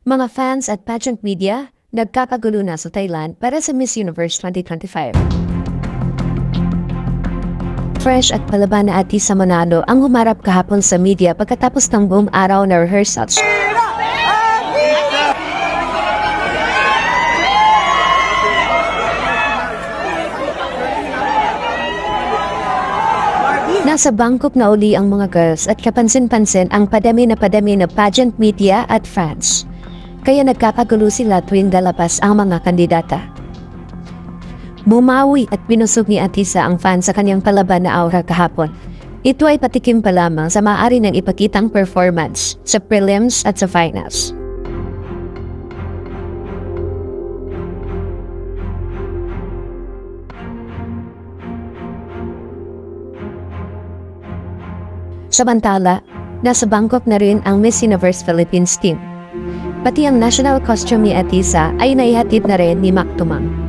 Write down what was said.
Mga fans at pageant media, nagkakagulo na sa Thailand para sa Miss Universe 2025. Fresh at palaban na Atisa Manalo ang humarap kahapon sa media pagkatapos ng buong araw na rehearsals. Nasa Bangkok na uli ang mga girls at kapansin-pansin ang padami na pageant media at fans. Kaya nagkakagulo sila tuwing lalabas ang mga kandidata. Bumawi at binusog ni Atisa ang fans sa kanyang palaban na aura kahapon. Ito ay patikim pa lamang sa maaari ng ipakitang performance sa prelims at sa finals. Samantala, nasa Bangkok na rin ang Miss Universe Philippines team. Pati ang national costume ni Atisa ay naihatid na rin ni Mac Tumang.